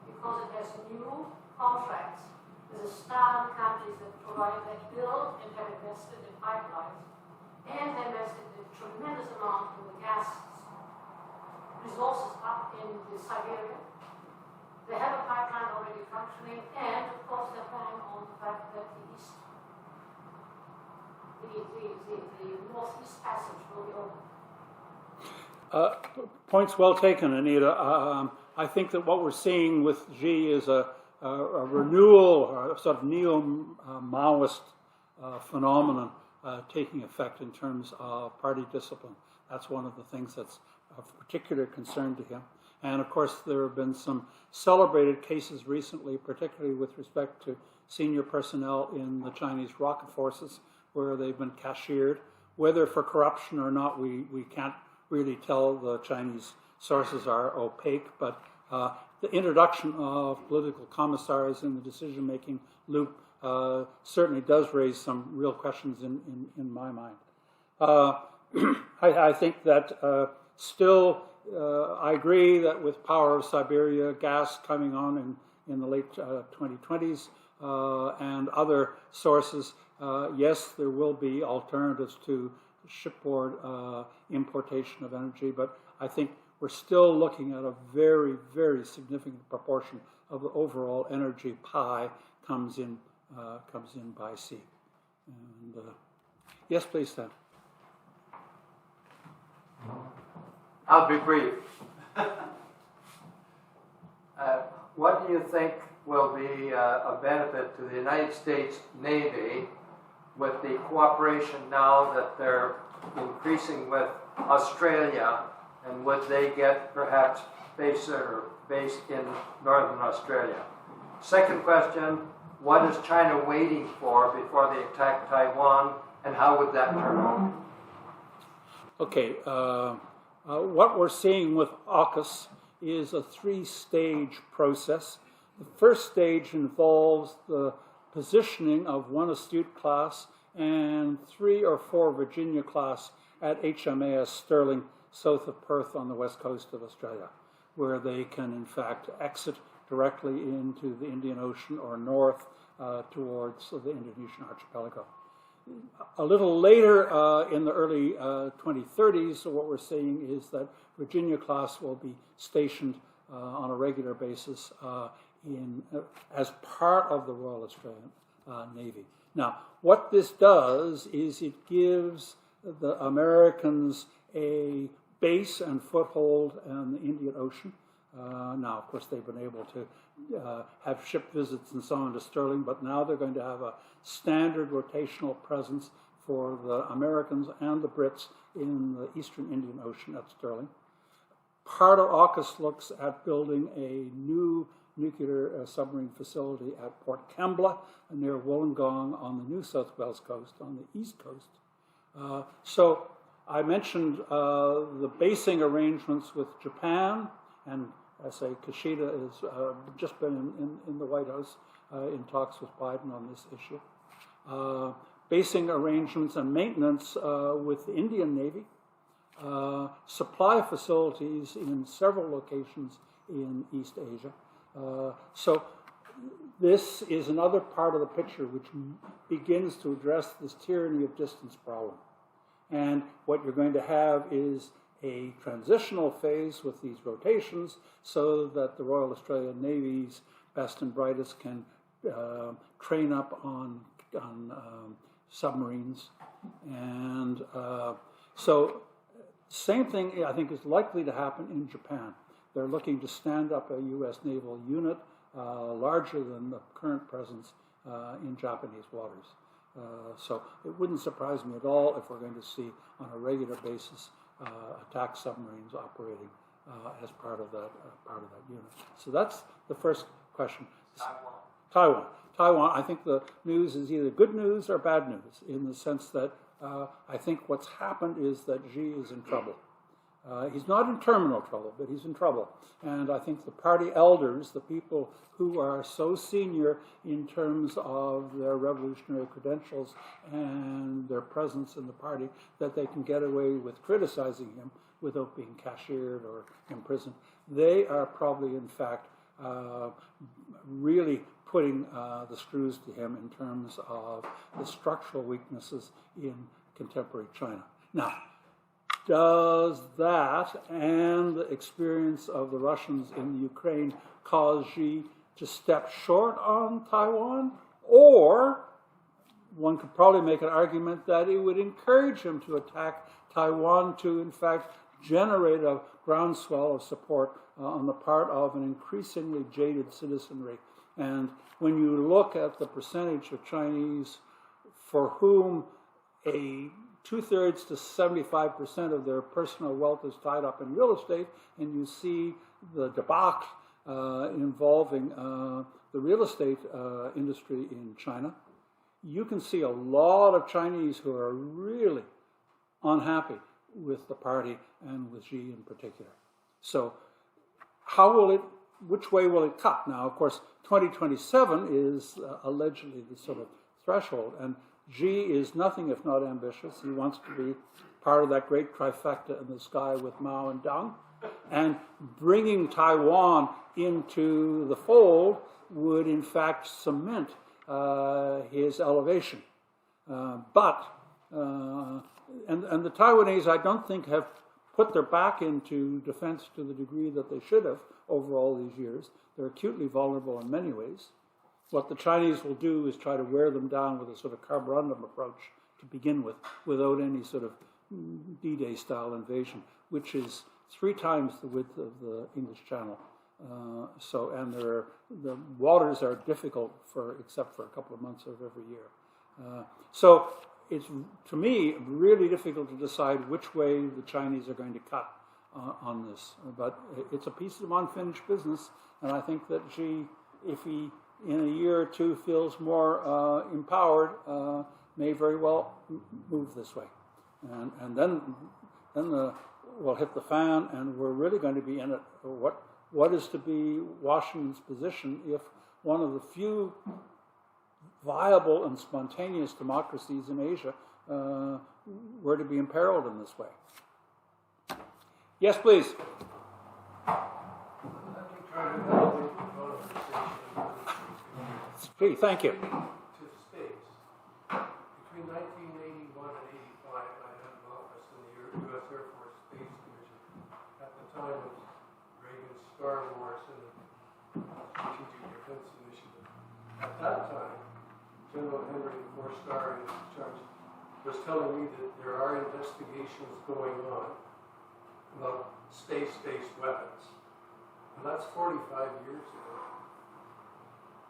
because it has new contracts with the star countries that build and have invested in pipelines, and they invested a tremendous amount in the gas resources up in Siberia. They have a pipeline already functioning, and of course they're planning on the fact that the Northeast Passage will be open. Points well taken, Anita. I think that what we're seeing with Xi is a renewal, or a sort of neo-Maoist phenomenon taking effect in terms of party discipline. That's one of the things that's of particular concern to him. And of course, there have been some celebrated cases recently, particularly with respect to senior personnel in the Chinese rocket forces, where they've been cashiered. Whether for corruption or not, we can't really tell. The Chinese sources are opaque, but the introduction of political commissars in the decision-making loop certainly does raise some real questions in my mind. I think that still, I agree that with Power of Siberia gas coming on in the late 2020s and other sources, yes, there will be alternatives to shipboard importation of energy, but I think we're still looking at a very, very significant proportion of the overall energy pie comes in by sea. And, yes, please, Stan. I'll be brief. What do you think will be a benefit to the United States Navy with the cooperation now that they're increasing with Australia, and would they get perhaps based in Northern Australia? Second question, what is China waiting for before they attack Taiwan, and how would that turn out? Okay, what we're seeing with AUKUS is a three-stage process. The first stage involves the positioning of one Astute class and 3 or 4 Virginia class at HMAS Sterling south of Perth on the west coast of Australia, where they can in fact exit directly into the Indian Ocean or north towards the Indonesian archipelago. A little later in the early 2030s, so what we're seeing is that Virginia class will be stationed on a regular basis as part of the Royal Australian Navy. Now, what this does is it gives the Americans a base and foothold in the Indian Ocean. Now, of course, they've been able to have ship visits and so on to Sterling, but now they're going to have a standard rotational presence for the Americans and the Brits in the Eastern Indian Ocean at Sterling. Part of AUKUS looks at building a new nuclear submarine facility at Port Kembla near Wollongong on the New South Wales coast, on the east coast. So I mentioned the basing arrangements with Japan, and I say Kishida has just been in the White House in talks with Biden on this issue. Basing arrangements and maintenance with the Indian Navy, supply facilities in several locations in East Asia. So this is another part of the picture which begins to address this tyranny of distance problem. And what you're going to have is a transitional phase with these rotations so that the Royal Australian Navy's best and brightest can train up on submarines. And so same thing, I think, is likely to happen in Japan. They're looking to stand up a U.S. naval unit larger than the current presence in Japanese waters. So it wouldn't surprise me at all if we're going to see on a regular basis attack submarines operating as part of that unit. So that's the first question. Taiwan. I think the news is either good news or bad news, in the sense that I think what's happened is that Xi is in trouble. He's not in terminal trouble, but he's in trouble. And I think the party elders, the people who are so senior in terms of their revolutionary credentials and their presence in the party, that they can get away with criticizing him without being cashiered or imprisoned. They are probably, in fact, really putting the screws to him in terms of the structural weaknesses in contemporary China. Now, does that and the experience of the Russians in the Ukraine cause Xi to step short on Taiwan? Or one could probably make an argument that it would encourage him to attack Taiwan to, in fact, generate a groundswell of support on the part of an increasingly jaded citizenry. And when you look at the percentage of Chinese for whom a 2/3 to 75% of their personal wealth is tied up in real estate, and you see the debacle involving the real estate industry in China, you can see a lot of Chinese who are really unhappy with the party and with Xi in particular. So which way will it cut? Now, of course, 2027 is allegedly the sort of threshold, and Xi is nothing if not ambitious. He wants to be part of that great trifecta in the sky with Mao and Deng. And bringing Taiwan into the fold would, in fact, cement his elevation. But the Taiwanese, I don't think, have put their back into defense to the degree that they should have over all these years. They're acutely vulnerable in many ways. What the Chinese will do is try to wear them down with a sort of carborundum approach to begin with, without any sort of D-Day style invasion, which is 3 times the width of the English Channel. And the waters are difficult except for a couple of months of every year. So it's, to me, really difficult to decide which way the Chinese are going to cut on this. But it's a piece of unfinished business, and I think that Xi, if he in a year or two feels more empowered, may very well move this way. And then we'll hit the fan, and we're really going to be in it. What is to be Washington's position if one of the few viable and spontaneous democracies in Asia were to be imperiled in this way? Yes, please. Gee, thank you. To space. Between 1981 and 85, I had an office in the U.S. Air Force Space Commission at the time of Reagan's Star Wars and the Strategic Defense Initiative. At that time, General Henry, the 4-star in charge, was telling me that there are investigations going on about space-based weapons. And that's 45 years ago.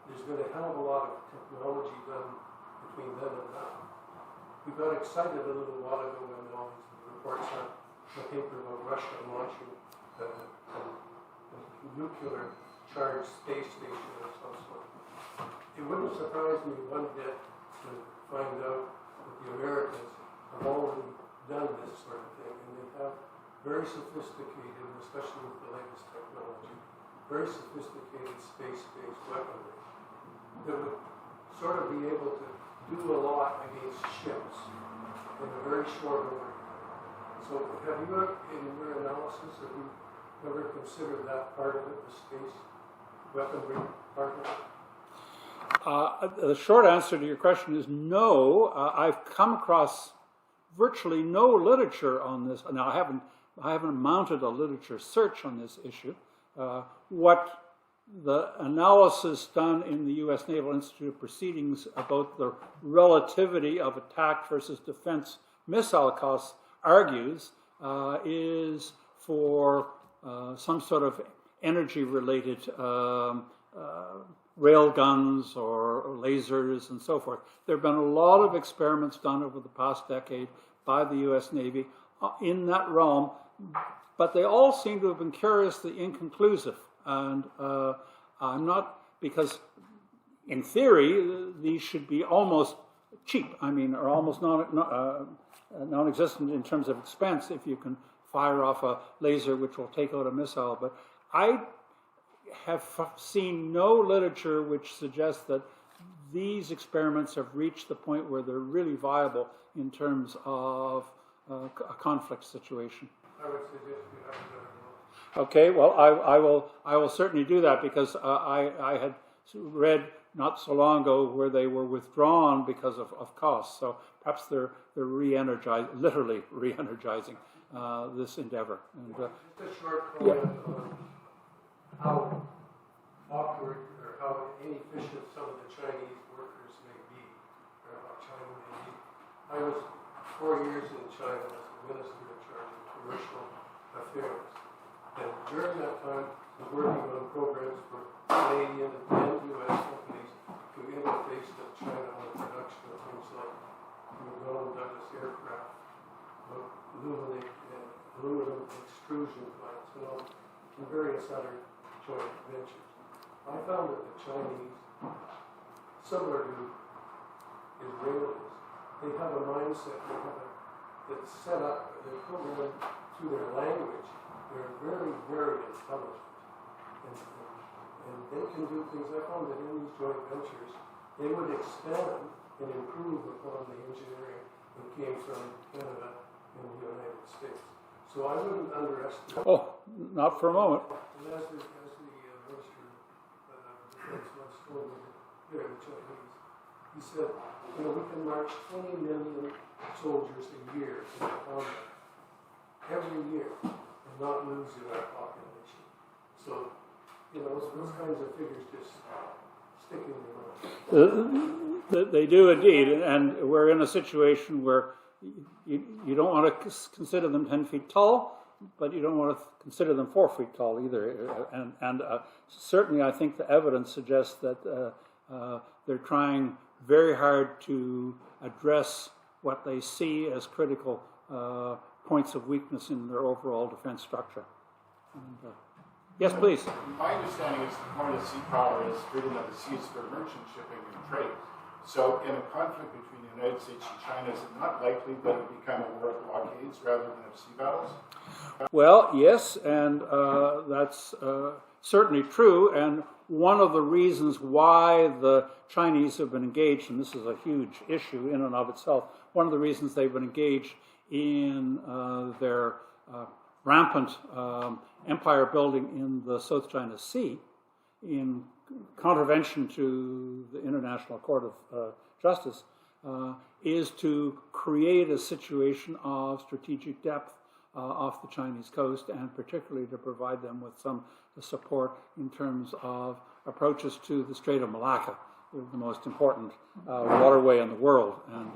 There's been a hell of a lot of technology done between then and now. We got excited a little while ago when all these reports on the paper about Russia launching a nuclear charged space station of some sort. It wouldn't surprise me one bit to find out that the Americans have already done this sort of thing, and they have very sophisticated, especially with the latest technology, very sophisticated space-based weaponry that would sort of be able to do a lot against ships in a very short order. So have you, in your analysis, have you ever considered that part of it, the space weaponry part of it? The short answer to your question is no. I've come across virtually no literature on this. Now, I haven't mounted a literature search on this issue. What the analysis done in the U.S. Naval Institute Proceedings about the relativity of attack versus defense missile costs argues is for some sort of energy-related rail guns or lasers and so forth. There have been a lot of experiments done over the past decade by the U.S. Navy in that realm, but they all seem to have been curiously inconclusive. And I'm not, because in theory, these should be almost cheap. I mean, or almost non-existent in terms of expense if you can fire off a laser which will take out a missile. But I have seen no literature which suggests that these experiments have reached the point where they're really viable in terms of a conflict situation. I would suggest you have to. Okay, well, I will certainly do that, because I had read not so long ago where they were withdrawn because of costs. So perhaps they're literally re-energizing this endeavor. And, just a short comment on how awkward or how inefficient some of the Chinese workers may be, or how China may be. I was 4 years in China as a minister in charge of commercial affairs. And during that time, I was working on programs for Canadian and U.S. companies to interface with China on the production of things like McDonnell Douglas aircraft, aluminum extrusion plants, and various other joint ventures. I found that the Chinese, similar to Israelis, they have a mindset that's set up, they're programmed through their language. They're very, very intelligent, and they can do things. I found that in these joint ventures, they would expand and improve upon the engineering that came from Canada and the United States. So I wouldn't underestimate. oh, not for a moment. And as the Minister of Defense once told me here in the Chinese, he said, we can march 20 million soldiers a year into combat every year. Not losing our population. So, those kinds of figures just stick in your mind. They do indeed, and we're in a situation where you don't want to consider them 10 feet tall, but you don't want to consider them 4 feet tall either. And certainly I think the evidence suggests that they're trying very hard to address what they see as critical points of weakness in their overall defense structure. And, yes, please. My understanding is the point of sea power is freedom of the seas for merchant shipping and trade. So in a conflict between the United States and China, is it not likely that it would become a war of blockades rather than of sea battles? Well, yes, and that's certainly true. And one of the reasons why the Chinese have been engaged, and this is a huge issue in and of itself, one of the reasons they've been engaged in their rampant empire building in the South China Sea, in contravention to the International Court of Justice, is to create a situation of strategic depth off the Chinese coast, and particularly to provide them with some support in terms of approaches to the Strait of Malacca, the most important waterway in the world. And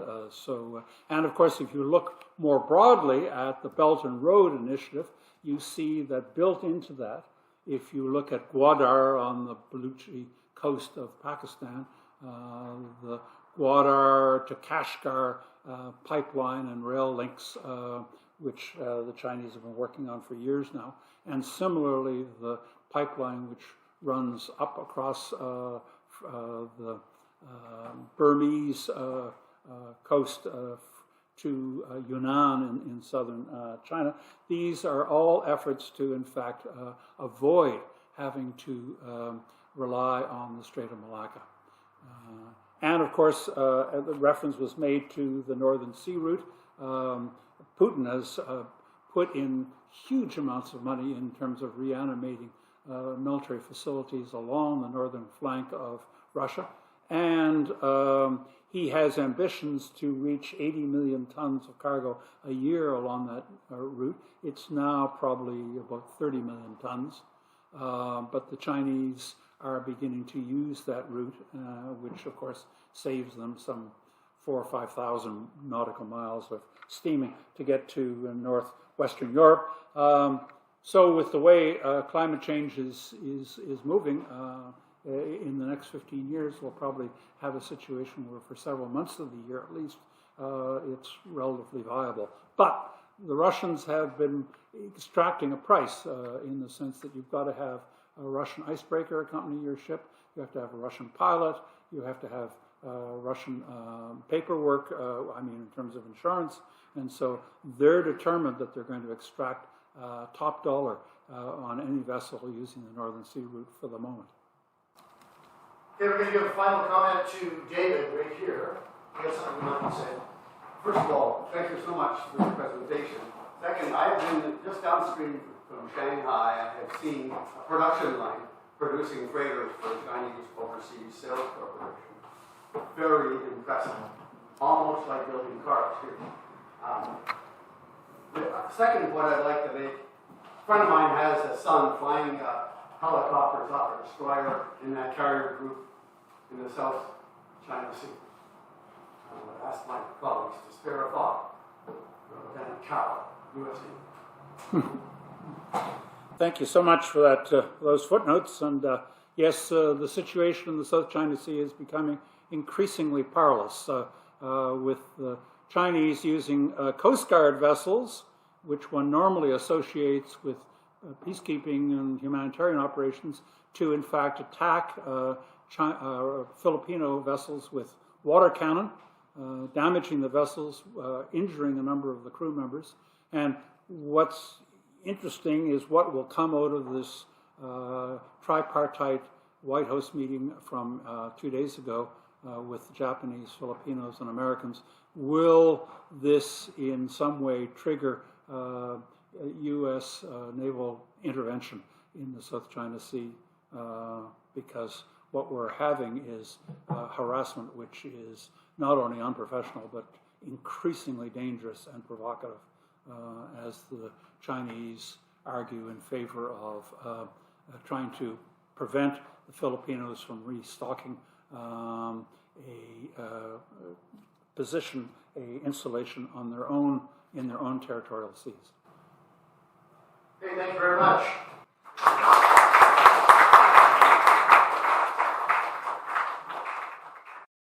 and of course, if you look more broadly at the Belt and Road Initiative, you see that built into that if you look at Gwadar on the Baluchi coast of Pakistan, the Gwadar to Kashgar pipeline and rail links, which the Chinese have been working on for years now, and similarly the pipeline which runs up across the Burmese coast to Yunnan in southern China. These are all efforts to, in fact, avoid having to rely on the Strait of Malacca. And of course, the reference was made to the Northern Sea route. Putin has put in huge amounts of money in terms of reanimating military facilities along the northern flank of Russia. And he has ambitions to reach 80 million tons of cargo a year along that route. It's now probably about 30 million tons. But the Chinese are beginning to use that route, which of course saves them some 4,000 or 5,000 nautical miles of steaming to get to northwestern Europe. So with the way climate change is moving, in the next 15 years, we'll probably have a situation where for several months of the year at least, it's relatively viable. But the Russians have been extracting a price in the sense that you've got to have a Russian icebreaker accompany your ship, you have to have a Russian pilot, you have to have Russian paperwork, in terms of insurance, and so they're determined that they're going to extract top dollar on any vessel using the Northern Sea route for the moment. Okay, we're going to give a final comment to David right here. He has something he wants to say. First of all, thank you so much for the presentation. Second, I've been just downstream from Shanghai. I have seen a production line producing freighters for the Chinese Overseas Sales Corporation. Very impressive. Almost like building cars here. The second point I'd like to make, a friend of mine has a son flying helicopters off a destroyer in that carrier group in the South China Sea. I would ask my colleagues to spare a thought. Lieutenant Cow, USA. Thank you so much for that, those footnotes. And yes, the situation in the South China Sea is becoming increasingly perilous, with the Chinese using Coast Guard vessels, which one normally associates with peacekeeping and humanitarian operations, to in fact attack Filipino vessels with water cannon, damaging the vessels, injuring a number of the crew members. And what's interesting is what will come out of this tripartite White House meeting from 2 days ago with the Japanese, Filipinos, and Americans. Will this in some way trigger U.S. naval intervention in the South China Sea? Because what we're having is harassment which is not only unprofessional but increasingly dangerous and provocative, as the Chinese argue in favor of trying to prevent the Filipinos from restocking installation on their own, in their own territorial seas. Okay, thank you very much.